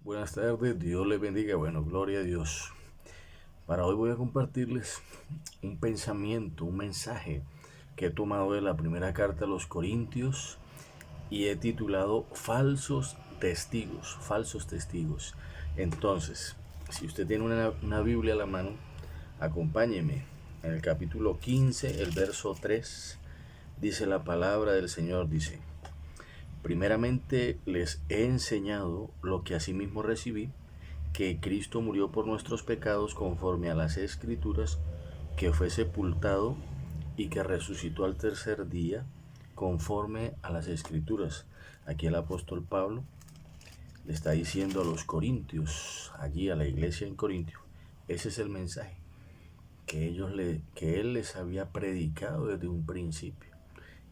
Buenas tardes, Dios les bendiga. Bueno, gloria a Dios. Para hoy voy a compartirles un pensamiento, un mensaje que he tomado de la primera carta a los Corintios y he titulado Falsos Testigos, falsos testigos. Entonces, si usted tiene una Biblia a la mano, acompáñeme. En el capítulo 15, el verso 3, dice la palabra del Señor, dice: Primeramente les he enseñado lo que asimismo recibí, que Cristo murió por nuestros pecados conforme a las Escrituras, que fue sepultado y que resucitó al tercer día conforme a las Escrituras. Aquí el apóstol Pablo le está diciendo a los corintios, allí a la iglesia en Corintio, ese es el mensaje que él les había predicado desde un principio,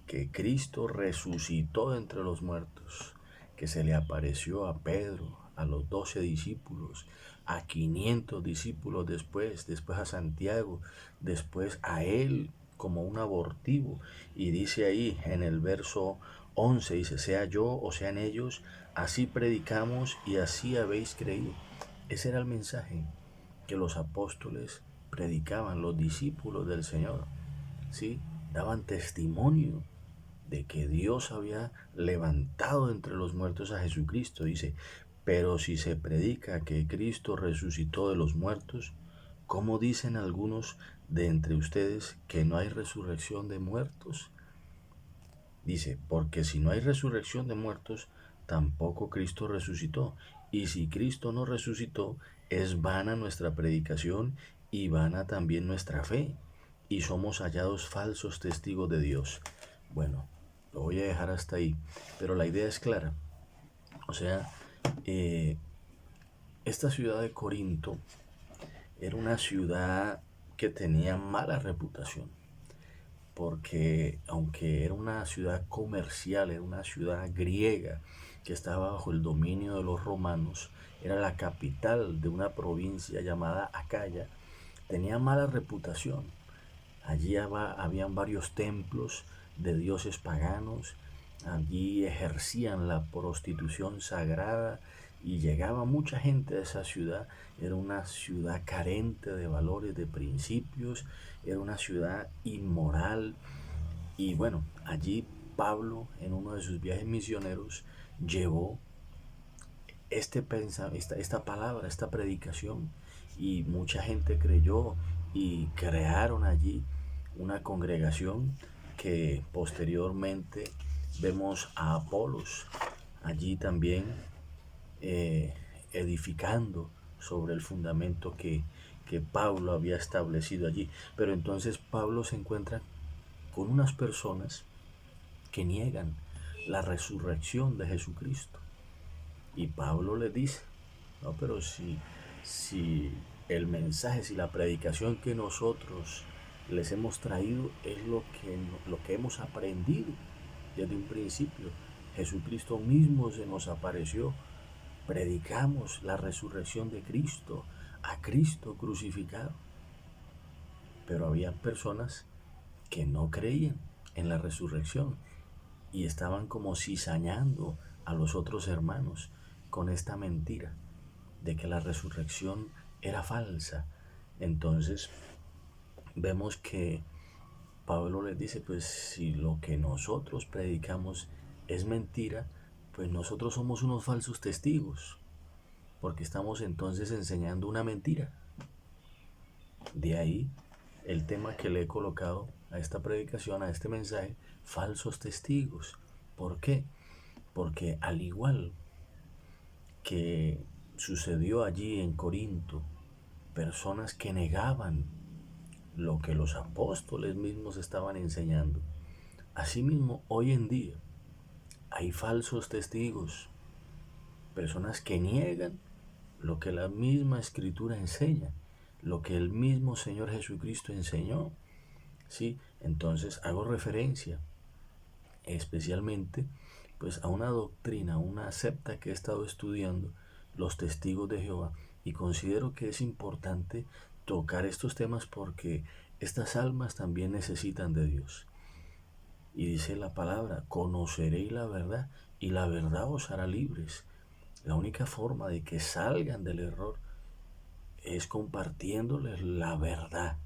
que Cristo resucitó de entre los muertos, que se le apareció a Pedro, a los 12 discípulos, a 500 discípulos después a Santiago, después a él como un abortivo. Y dice ahí en el verso 11, dice: sea yo o sean ellos, así predicamos y así habéis creído. Ese era el mensaje que los apóstoles predicaban, los discípulos del Señor, ¿sí? Daban testimonio de que Dios había levantado entre los muertos a Jesucristo. Dice: pero si se predica que Cristo resucitó de los muertos, ¿cómo dicen algunos de entre ustedes que no hay resurrección de muertos? Dice: porque si no hay resurrección de muertos, tampoco Cristo resucitó. Y si Cristo no resucitó, es vana nuestra predicación y vana también nuestra fe, y somos hallados falsos testigos de Dios. Bueno, lo voy a dejar hasta ahí, pero la idea es clara. O sea, eh, esta ciudad de Corinto era una ciudad que tenía mala reputación, porque aunque era una ciudad comercial, era una ciudad griega que estaba bajo el dominio de los romanos, era la capital de una provincia llamada Acaya, tenía mala reputación. Allí habían varios templos de dioses paganos, allí ejercían la prostitución sagrada y llegaba mucha gente a esa ciudad. Era una ciudad carente de valores, de principios, era una ciudad inmoral. Y bueno, allí Pablo, en uno de sus viajes misioneros, llevó esta palabra, esta predicación, y mucha gente creyó y crearon allí una congregación que posteriormente vemos a Apolos allí también eh, edificando sobre el fundamento que Pablo había establecido allí. Pero entonces Pablo se encuentra con unas personas que niegan la resurrección de Jesucristo. Y Pablo les dice: no, pero si el mensaje, si la predicación que nosotros les hemos traído es lo que hemos aprendido desde un principio, Jesucristo mismo se nos apareció, predicamos la resurrección de Cristo, a Cristo crucificado. Pero había personas que no creían en la resurrección y estaban como cizañando a los otros hermanos con esta mentira de que la resurrección era falsa. Entonces vemos que Pablo les dice: pues si lo que nosotros predicamos es mentira, pues nosotros somos unos falsos testigos, porque estamos entonces enseñando una mentira. De ahí el tema que le he colocado a esta predicación, a este mensaje: falsos testigos. ¿Por qué? Porque al igual que sucedió allí en Corinto, personas que negaban lo que los apóstoles mismos estaban enseñando, asimismo hoy en día hay falsos testigos, personas que niegan lo que la misma escritura enseña, lo que el mismo Señor Jesucristo enseñó. ¿Sí? Entonces hago referencia especialmente pues a una doctrina, una secta que he estado estudiando, los testigos de Jehová, y considero que es importante tocar estos temas porque estas almas también necesitan de Dios. Y dice la palabra: conoceréis la verdad y la verdad os hará libres. La única forma de que salgan del error es compartiéndoles la verdad,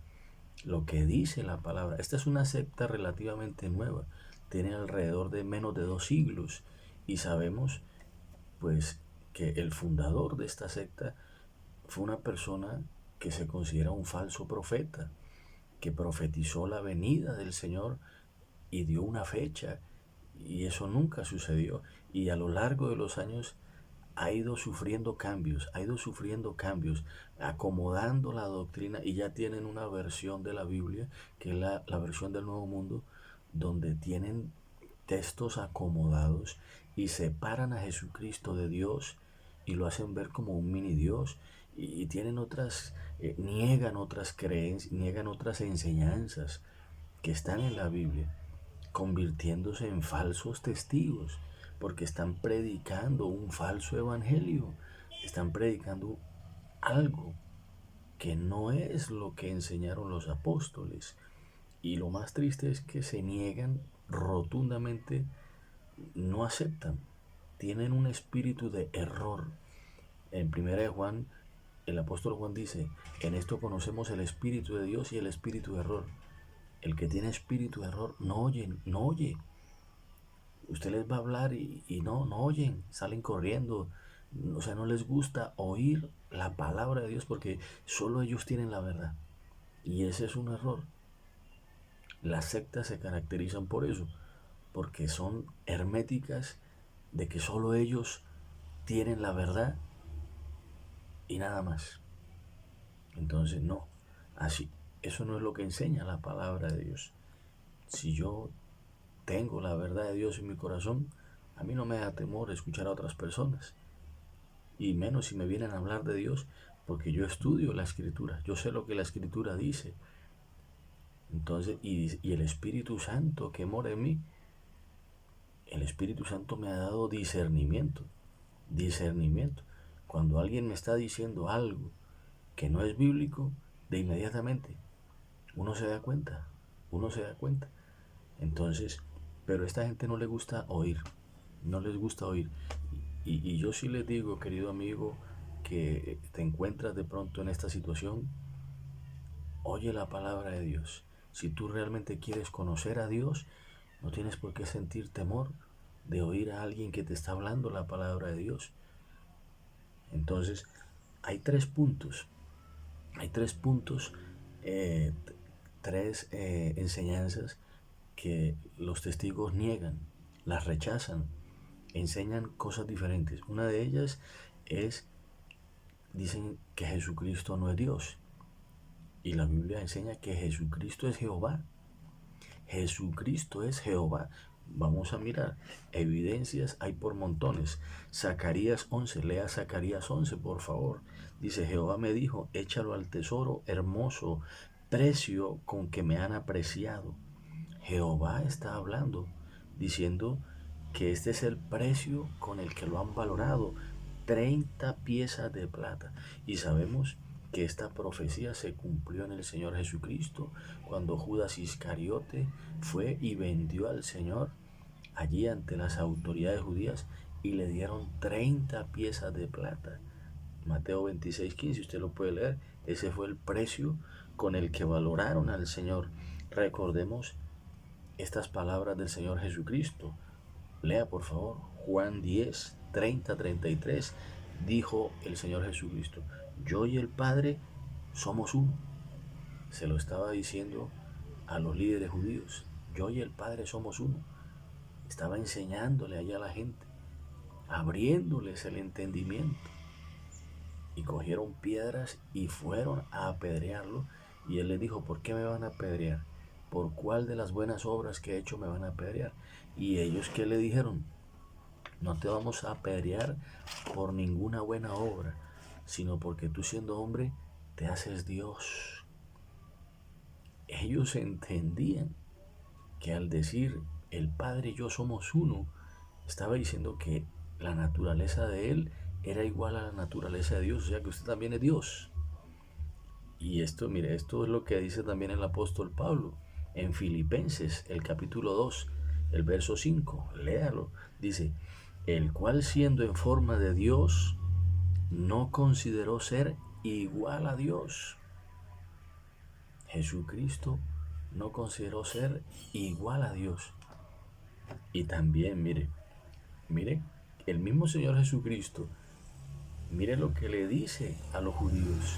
lo que dice la palabra. Esta es una secta relativamente nueva, tiene alrededor de menos de 2 siglos y sabemos pues que el fundador de esta secta fue una persona que se considera un falso profeta, que profetizó la venida del Señor y dio una fecha, y eso nunca sucedió. Y a lo largo de los años ha ido sufriendo cambios, acomodando la doctrina, y ya tienen una versión de la Biblia, que es la versión del Nuevo Mundo, donde tienen textos acomodados y separan a Jesucristo de Dios y lo hacen ver como un mini Dios, y tienen otras, niegan otras creencias, niegan otras enseñanzas que están en la Biblia, convirtiéndose en falsos testigos, porque están predicando un falso evangelio, están predicando algo que no es lo que enseñaron los apóstoles. Y lo más triste es que se niegan rotundamente, no aceptan, tienen un espíritu de error. En primera de Juan, el apóstol Juan dice, en esto conocemos el espíritu de Dios y el espíritu de error. El que tiene espíritu de error no oye, no oye. Usted les va a hablar y no oyen, salen corriendo. O sea, no les gusta oír la palabra de Dios porque solo ellos tienen la verdad. Y ese es un error. Las sectas se caracterizan por eso, porque son herméticas, de que solo ellos tienen la verdad y nada más. Entonces, no, así, eso no es lo que enseña la palabra de Dios. Si yo tengo la verdad de Dios en mi corazón, a mí no me da temor escuchar a otras personas, y menos si me vienen a hablar de Dios, porque yo estudio la Escritura, yo sé lo que la Escritura dice. Entonces, y el Espíritu Santo que mora en mí, el Espíritu Santo me ha dado discernimiento, discernimiento. Cuando alguien me está diciendo algo que no es bíblico, de inmediatamente uno se da cuenta, uno se da cuenta. Entonces, pero a esta gente no le gusta oír, no les gusta oír. Y yo sí les digo, querido amigo, que te encuentras de pronto en esta situación, oye la palabra de Dios. Si tú realmente quieres conocer a Dios, no tienes por qué sentir temor de oír a alguien que te está hablando la palabra de Dios. Entonces, hay tres puntos, hay tres puntos, eh, tres enseñanzas que los testigos niegan, las rechazan, enseñan cosas diferentes. Una de ellas es, dicen que Jesucristo no es Dios. Y la Biblia enseña que Jesucristo es Jehová. Jesucristo es Jehová. Vamos a mirar, evidencias hay por montones. Zacarías 11, lea Zacarías 11, por favor. Dice, Jehová me dijo, échalo al tesoro hermoso, precio con que me han apreciado. Jehová está hablando, diciendo que este es el precio con el que lo han valorado, 30 piezas de plata. Y sabemos que esta profecía se cumplió en el Señor Jesucristo, cuando Judas Iscariote fue y vendió al Señor allí ante las autoridades judías y le dieron 30 piezas de plata. Mateo 26:15, usted lo puede leer. Ese fue el precio con el que valoraron al Señor. Recordemos estas palabras del Señor Jesucristo. Lea por favor Juan 10, 30, 33. Dijo el Señor Jesucristo, yo y el Padre somos uno. Se lo estaba diciendo a los líderes judíos. Yo y el Padre somos uno. Estaba enseñándole allá a la gente, abriéndoles el entendimiento. Y cogieron piedras y fueron a apedrearlo. Y él les dijo, ¿por qué me van a apedrear? ¿Por cuál de las buenas obras que he hecho me van a apedrear? Y ellos, ¿qué le dijeron? No te vamos a apedrear por ninguna buena obra, sino porque tú, siendo hombre, te haces Dios. Ellos entendían que al decir el Padre y yo somos uno, estaba diciendo que la naturaleza de Él era igual a la naturaleza de Dios, o sea que usted también es Dios. Y esto, mire, esto es lo que dice también el apóstol Pablo en Filipenses, el capítulo 2, el verso 5, léalo. Dice, el cual siendo en forma de Dios, no consideró ser igual a Dios. Jesucristo no consideró ser igual a Dios. Y también, mire, el mismo Señor Jesucristo, mire lo que le dice a los judíos.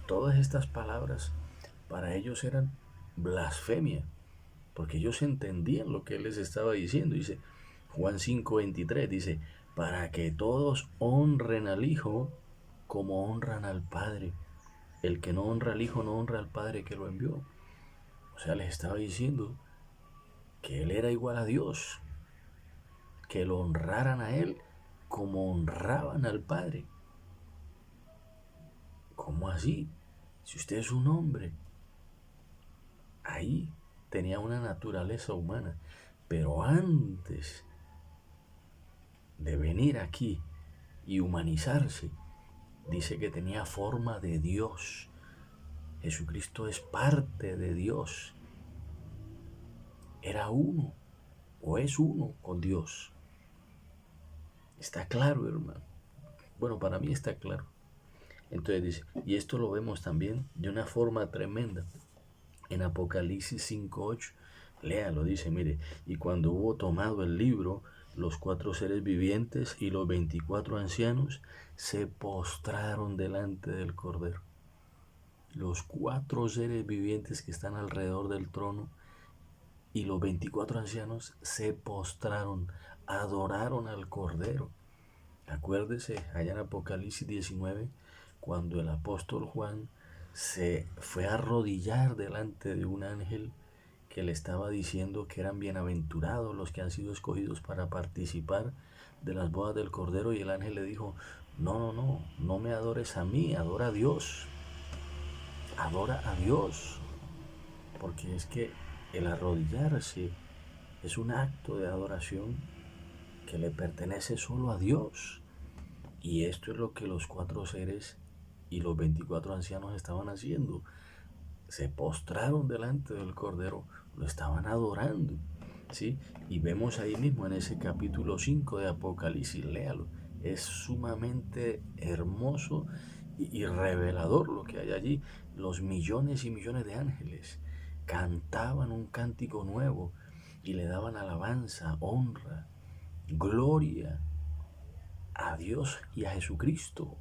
Todas estas palabras para ellos eran blasfemia, porque ellos entendían lo que Él les estaba diciendo. Dice Juan 5:23, dice, para que todos honren al Hijo como honran al Padre. El que no honra al Hijo no honra al Padre que lo envió. O sea, les estaba diciendo que Él era igual a Dios, que lo honraran a Él como honraban al Padre. ¿Cómo así? Si usted es un hombre, ahí tenía una naturaleza humana, pero antes de venir aquí y humanizarse, dice que tenía forma de Dios. Jesucristo es parte de Dios. Era uno o es uno con Dios. Está claro, hermano. Bueno, para mí está claro. Entonces dice, y esto lo vemos también de una forma tremenda en Apocalipsis 5:8. Léalo, dice, mire, y cuando hubo tomado el libro, los 4 seres vivientes y los 24 ancianos se postraron delante del Cordero. Los 4 seres vivientes que están alrededor del trono y los 24 ancianos se postraron, adoraron al Cordero. Acuérdese, allá en Apocalipsis 19, cuando el apóstol Juan se fue a arrodillar delante de un ángel que le estaba diciendo que eran bienaventurados los que han sido escogidos para participar de las bodas del Cordero, y el ángel le dijo, no me adores a mí, adora a Dios, porque es que el arrodillarse es un acto de adoración que le pertenece solo a Dios. Y esto es lo que los 4 seres y los 24 ancianos estaban haciendo. Se postraron delante del Cordero, lo estaban adorando, ¿sí? Y vemos ahí mismo en ese capítulo 5 de Apocalipsis, léalo. Es sumamente hermoso y revelador lo que hay allí. Los millones y millones de ángeles cantaban un cántico nuevo y le daban alabanza, honra, gloria a Dios y a Jesucristo.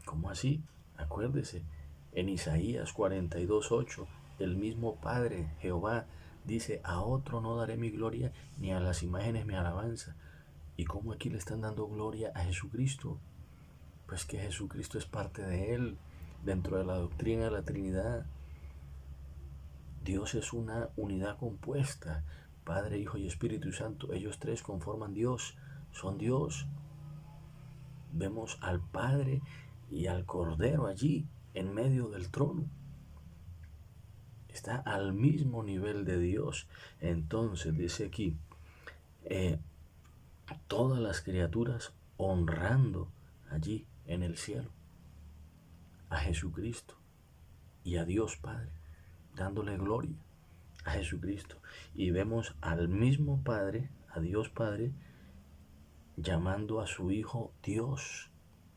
¿Cómo así? Acuérdese, en Isaías 42:8, el mismo Padre, Jehová, dice, a otro no daré mi gloria, ni a las imágenes mi alabanza. ¿Y cómo aquí le están dando gloria a Jesucristo? Pues que Jesucristo es parte de Él, dentro de la doctrina de la Trinidad. Dios es una unidad compuesta, Padre, Hijo y Espíritu Santo. Ellos 3 conforman Dios, son Dios. Vemos al Padre y al Cordero allí, en medio del trono. Está al mismo nivel de Dios. Entonces dice aquí, todas las criaturas honrando allí en el cielo a Jesucristo y a Dios Padre, dándole gloria a Jesucristo. Y vemos al mismo Padre, a Dios Padre, llamando a su Hijo Dios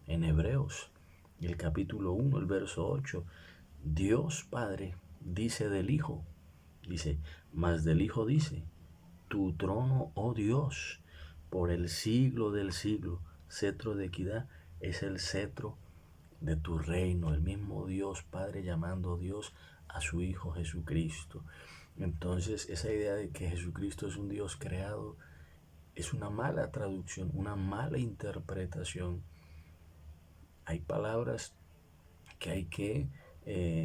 en Hebreos, el capítulo 1, el verso 8. Dios Padre dice del Hijo, dice, mas del Hijo dice, tu trono, oh Dios, por el siglo del siglo, cetro de equidad es el cetro de tu reino. El mismo Dios Padre llamando Dios a su Hijo Jesucristo. Entonces, esa idea de que Jesucristo es un Dios creado es una mala traducción, una mala interpretación. Hay palabras que hay que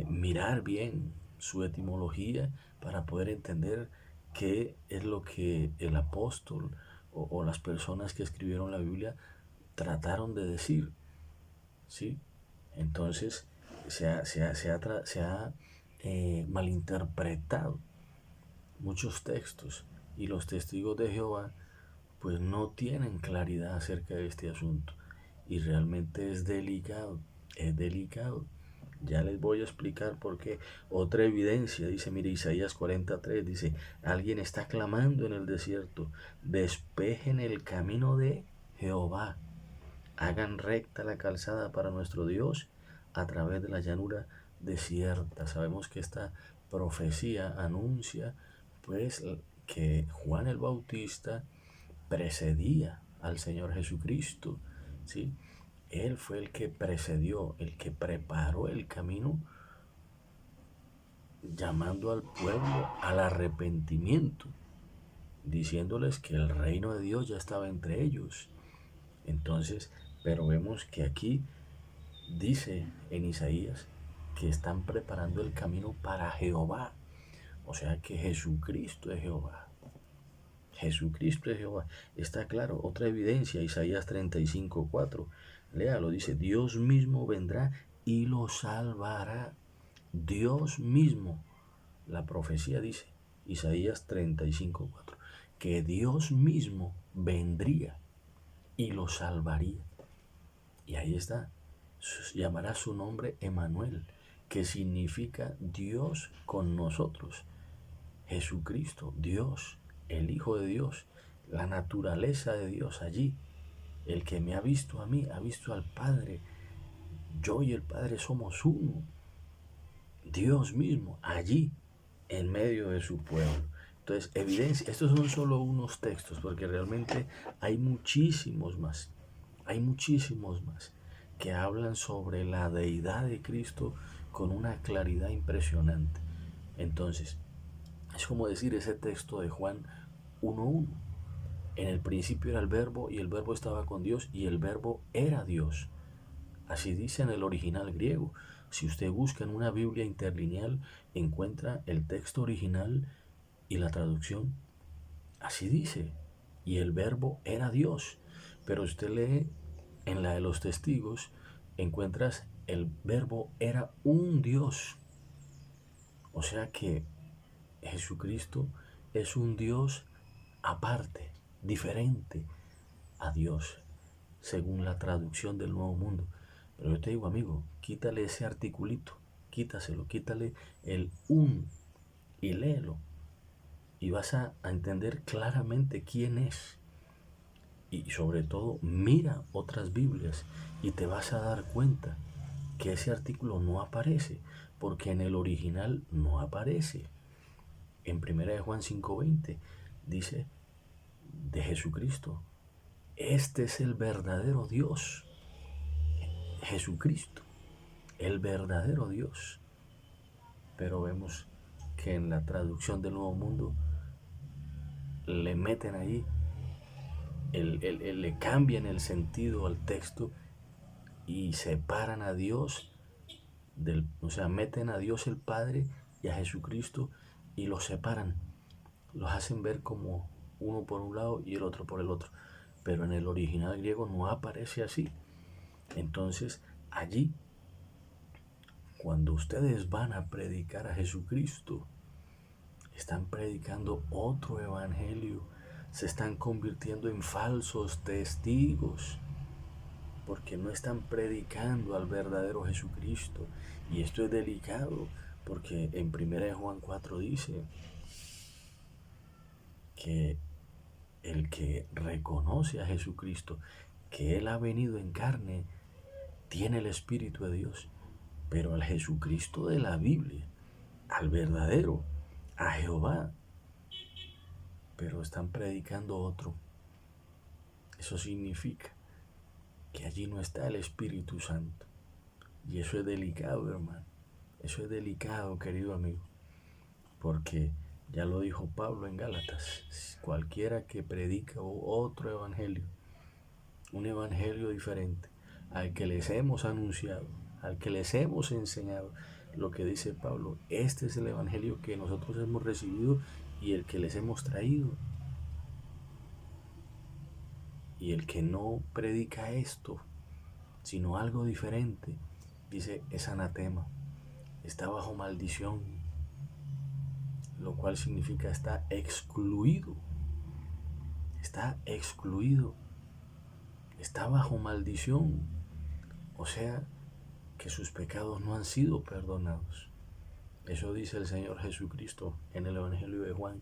mirar bien su etimología para poder entender qué es lo que el apóstol o las personas que escribieron la Biblia trataron de decir, ¿sí? Entonces se ha malinterpretado muchos textos, y los testigos de Jehová pues no tienen claridad acerca de este asunto, y realmente es delicado, Ya les voy a explicar por qué. Otra evidencia, dice, mire, Isaías 43, dice, alguien está clamando en el desierto, despejen el camino de Jehová, hagan recta la calzada para nuestro Dios a través de la llanura desierta. Sabemos que esta profecía anuncia, pues, que Juan el Bautista precedía al Señor Jesucristo, ¿sí? Él fue el que precedió, el que preparó el camino, llamando al pueblo al arrepentimiento, diciéndoles que el reino de Dios ya estaba entre ellos. Entonces, pero vemos que aquí dice en Isaías que están preparando el camino para Jehová. O sea que Jesucristo es Jehová. Jesucristo es Jehová. Está claro. Otra evidencia, Isaías 35:4. Léalo, dice, Dios mismo vendrá y lo salvará. Dios mismo. La profecía dice, Isaías 35:4, que Dios mismo vendría y lo salvaría. Y ahí está. Llamará su nombre Emmanuel, que significa Dios con nosotros. Jesucristo, Dios, el Hijo de Dios, la naturaleza de Dios allí. El que me ha visto a mí, ha visto al Padre. Yo y el Padre somos uno. Dios mismo, allí, en medio de su pueblo. Entonces, evidencia, estos son solo unos textos, porque realmente hay muchísimos más. Hay muchísimos más que hablan sobre la deidad de Cristo con una claridad impresionante. Entonces, es como decir ese texto de Juan 1:1. En el principio era el verbo y el verbo estaba con Dios y el verbo era Dios. Así dice en el original griego. Si usted busca en una Biblia interlineal, encuentra el texto original y la traducción. Así dice. Y el verbo era Dios. Pero usted lee en la de los testigos, encuentras el verbo era un Dios. O sea que Jesucristo es un Dios aparte, diferente a Dios, según la traducción del Nuevo Mundo. Pero yo te digo, amigo, quítale ese articulito, quítale el un y léelo. Y vas a entender claramente quién es. Y sobre todo, mira otras Biblias y te vas a dar cuenta que ese artículo no aparece, porque en el original no aparece. En 1 Juan 5:20 dice de Jesucristo, este es el verdadero Dios, Jesucristo, el verdadero Dios. Pero vemos que en la traducción del Nuevo Mundo le meten ahí, le cambian el sentido al texto y separan a Dios o sea, meten a Dios el Padre y a Jesucristo y los separan, los hacen ver como uno por un lado y el otro por el otro, pero en el original griego no aparece así. Entonces allí, cuando ustedes van a predicar a Jesucristo, están predicando otro evangelio, se están convirtiendo en falsos testigos, porque no están predicando al verdadero Jesucristo. Y esto es delicado, porque en 1 Juan 4 dice que el que reconoce a Jesucristo, que Él ha venido en carne, tiene el Espíritu de Dios. Pero al Jesucristo de la Biblia, al verdadero, a Jehová, pero están predicando otro. Eso significa que allí no está el Espíritu Santo. Y eso es delicado, hermano. Eso es delicado, querido amigo. Porque ya lo dijo Pablo en Gálatas, cualquiera que predica otro evangelio, un evangelio diferente al que les hemos anunciado, al que les hemos enseñado, lo que dice Pablo, este es el evangelio que nosotros hemos recibido y el que les hemos traído. Y el que no predica esto, sino algo diferente, dice, es anatema, está bajo maldición, lo cual significa está excluido, está bajo maldición. O sea, que sus pecados no han sido perdonados. Eso dice el Señor Jesucristo en el Evangelio de Juan,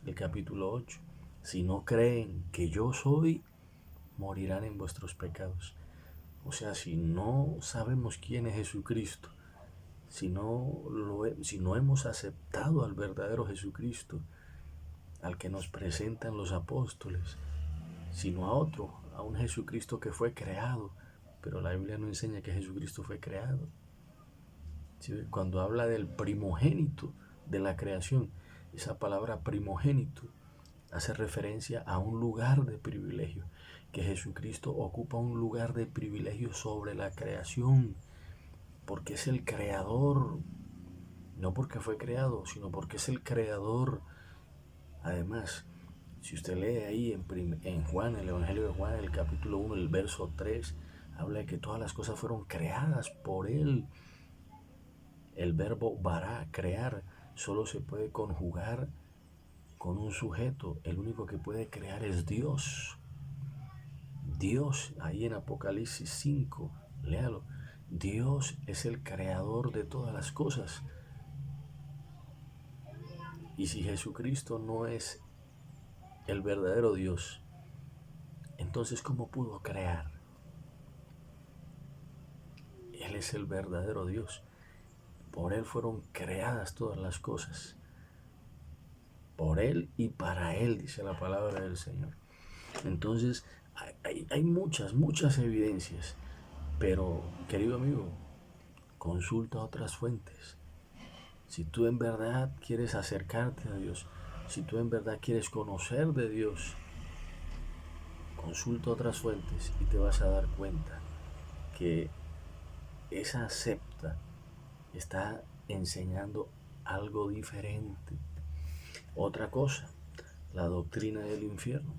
el capítulo 8. Si no creen que yo soy, morirán en vuestros pecados. O sea, si no sabemos quién es Jesucristo, si no hemos aceptado al verdadero Jesucristo, al que nos presentan los apóstoles, sino a otro, a un Jesucristo que fue creado, pero la Biblia no enseña que Jesucristo fue creado. ¿Sí? Cuando habla del primogénito de la creación, esa palabra primogénito hace referencia a un lugar de privilegio, que Jesucristo ocupa un lugar de privilegio sobre la creación, porque es el creador, no porque fue creado, sino porque es el creador. Además, si usted lee ahí en Juan, el Evangelio de Juan, el capítulo 1, el verso 3, habla de que todas las cosas fueron creadas por Él. El verbo bara, crear, solo se puede conjugar con un sujeto. El único que puede crear es Dios. Dios, ahí en Apocalipsis 5, léalo. Dios es el creador de todas las cosas. Y si Jesucristo no es el verdadero Dios, entonces ¿cómo pudo crear? Él es el verdadero Dios. Por Él fueron creadas todas las cosas. Por Él y para Él, dice la palabra del Señor. Entonces, hay muchas evidencias. Pero, querido amigo, consulta otras fuentes. Si tú en verdad quieres acercarte a Dios, si tú en verdad quieres conocer de Dios, consulta otras fuentes y te vas a dar cuenta que esa secta está enseñando algo diferente. Otra cosa, la doctrina del infierno.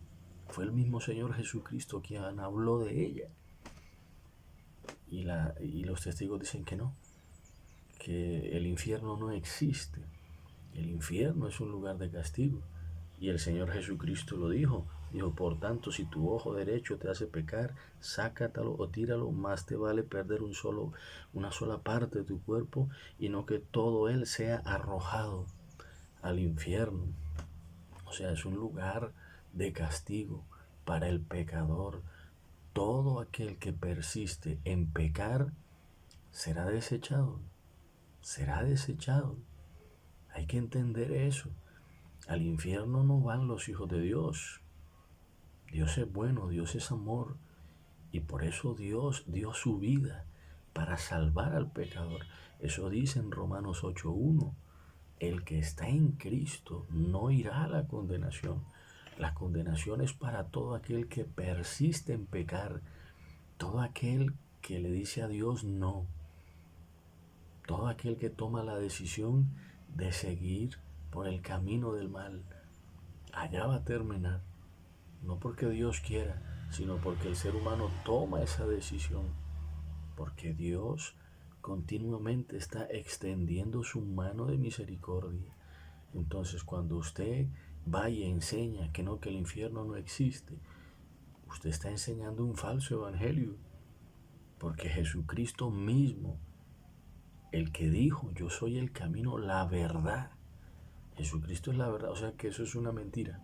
Fue el mismo Señor Jesucristo quien habló de ella. Y los testigos dicen que no, que el infierno no existe. El infierno es un lugar de castigo. Y el Señor Jesucristo lo dijo. Dijo, por tanto, si tu ojo derecho te hace pecar, sácatalo o tíralo, más te vale perder una sola parte de tu cuerpo y no que todo él sea arrojado al infierno. O sea, es un lugar de castigo para el pecador. Todo aquel que persiste en pecar será desechado. Será desechado. Hay que entender eso. Al infierno no van los hijos de Dios. Dios es bueno, Dios es amor. Y por eso Dios dio su vida para salvar al pecador. Eso dice en Romanos 8:1. El que está en Cristo no irá a la condenación. La condenación es para todo aquel que persiste en pecar, todo aquel que le dice a Dios no, todo aquel que toma la decisión de seguir por el camino del mal. Allá va a terminar, no porque Dios quiera, sino porque el ser humano toma esa decisión, porque Dios continuamente está extendiendo su mano de misericordia. Entonces, cuando usted va y enseña que no, que el infierno no existe, usted está enseñando un falso evangelio, porque Jesucristo mismo, el que dijo, yo soy el camino, la verdad. Jesucristo es la verdad, o sea que eso es una mentira.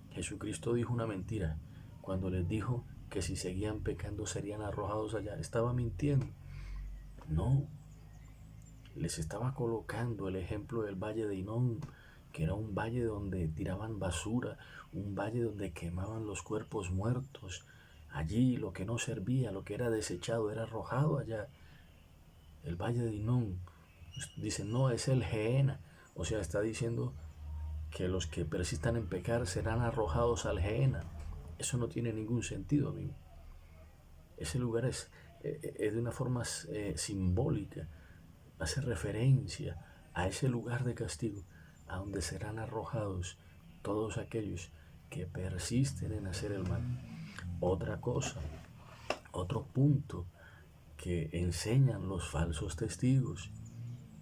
Jesucristo dijo una mentira cuando les dijo que si seguían pecando serían arrojados allá. Estaba mintiendo. No, les estaba colocando el ejemplo del valle de Hinón, que era un valle donde tiraban basura, un valle donde quemaban los cuerpos muertos. Allí lo que no servía, lo que era desechado, era arrojado allá. El valle de Hinón. Dicen, no, es el Gehenna. O sea, está diciendo que los que persistan en pecar serán arrojados al Gehenna. Eso no tiene ningún sentido, amigo. Ese lugar es de una forma simbólica. Hace referencia a ese lugar de castigo, a donde serán arrojados todos aquellos que persisten en hacer el mal. Otra cosa, otro punto que enseñan los falsos testigos.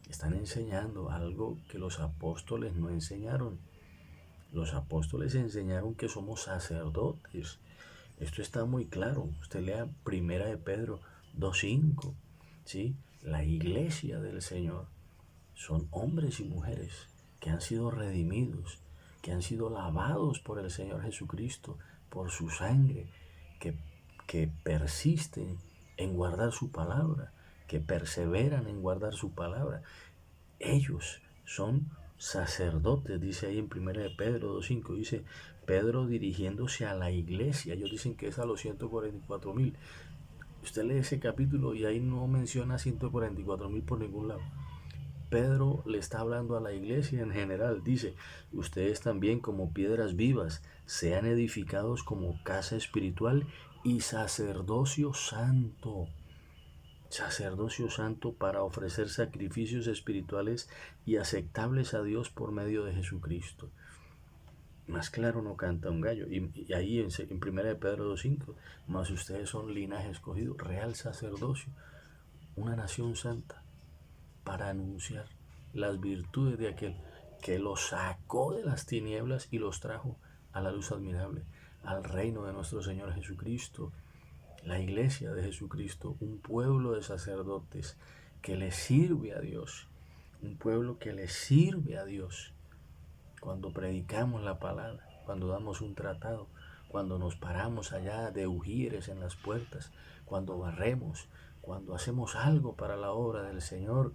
Están enseñando algo que los apóstoles no enseñaron. Los apóstoles enseñaron que somos sacerdotes. Esto está muy claro. Usted lea 1 de Pedro 2:5, ¿sí? La iglesia del Señor son hombres y mujeres que han sido redimidos, que han sido lavados por el Señor Jesucristo, por su sangre, que, que persisten en guardar su palabra, que perseveran en guardar su palabra. Ellos son sacerdotes, dice ahí en 1 de Pedro 2.5, dice Pedro dirigiéndose a la iglesia. Ellos dicen que es a los 144.000. Usted lee ese capítulo y ahí no menciona 144.000 por ningún lado. Pedro le está hablando a la iglesia en general. Dice, ustedes también como piedras vivas sean edificados como casa espiritual y sacerdocio santo. Sacerdocio santo para ofrecer sacrificios espirituales y aceptables a Dios por medio de Jesucristo. Más claro no canta un gallo. Y ahí en 1 de Pedro 2.5, mas ustedes son linaje escogido, real sacerdocio, una nación santa, para anunciar las virtudes de aquel que los sacó de las tinieblas y los trajo a la luz admirable, al reino de nuestro Señor Jesucristo. La iglesia de Jesucristo, un pueblo de sacerdotes que le sirve a Dios, un pueblo que le sirve a Dios. Cuando predicamos la palabra, cuando damos un tratado, cuando nos paramos allá de ujieres en las puertas, cuando barremos, cuando hacemos algo para la obra del Señor,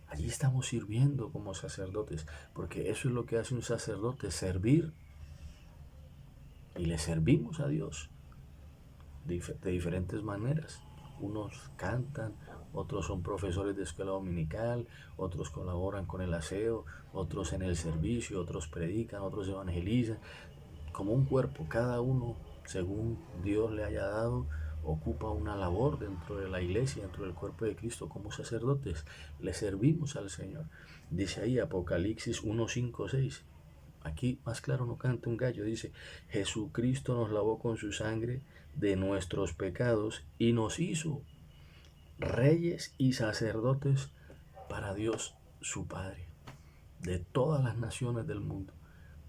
allí estamos sirviendo como sacerdotes, porque eso es lo que hace un sacerdote, servir. Y le servimos a Dios de diferentes maneras. Unos cantan, otros son profesores de escuela dominical, otros colaboran con el aseo, otros en el servicio, otros predican, otros evangelizan. Como un cuerpo, cada uno, según Dios le haya dado, ocupa una labor dentro de la iglesia, dentro del cuerpo de Cristo. Como sacerdotes le servimos al Señor. Dice ahí Apocalipsis 1:5-6. Aquí más claro no canta un gallo. Dice, Jesucristo nos lavó con su sangre de nuestros pecados y nos hizo reyes y sacerdotes para Dios su Padre, de todas las naciones del mundo,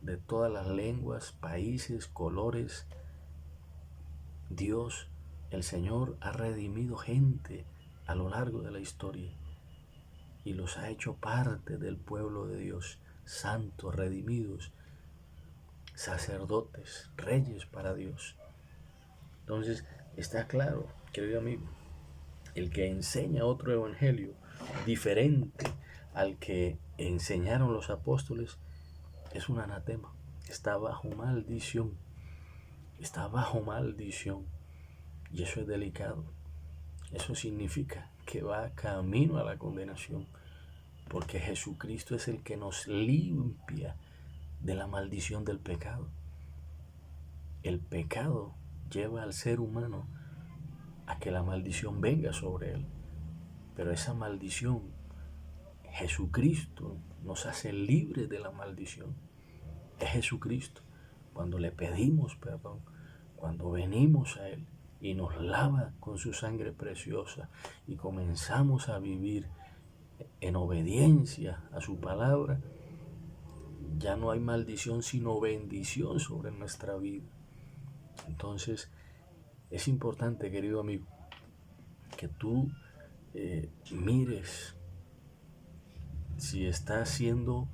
de todas las lenguas, países, colores. Dios, el Señor, ha redimido gente a lo largo de la historia y los ha hecho parte del pueblo de Dios, santos, redimidos, sacerdotes, reyes para Dios. Entonces, está claro, querido amigo, el que enseña otro evangelio diferente al que enseñaron los apóstoles es un anatema, está bajo maldición, y eso es delicado. Eso significa que va camino a la condenación, porque Jesucristo es el que nos limpia de la maldición del pecado. El pecado lleva al ser humano a que la maldición venga sobre él, pero esa maldición, Jesucristo nos hace libres de la maldición. Es Jesucristo. Cuando le pedimos perdón, cuando venimos a Él y nos lava con su sangre preciosa y comenzamos a vivir en obediencia a su palabra, ya no hay maldición sino bendición sobre nuestra vida. Entonces es importante, querido amigo, que tú mires si estás siendo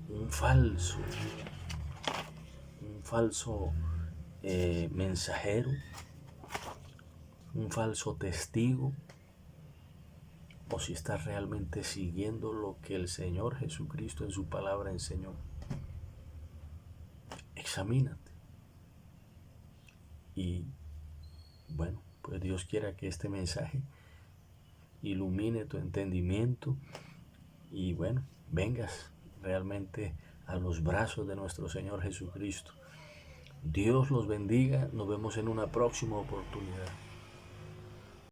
un falso mensajero, un falso testigo, o si estás realmente siguiendo lo que el Señor Jesucristo en su palabra enseñó. Examínate. Y bueno, pues Dios quiera que este mensaje ilumine tu entendimiento y bueno, vengas realmente a los brazos de nuestro Señor Jesucristo. Dios los bendiga, nos vemos en una próxima oportunidad.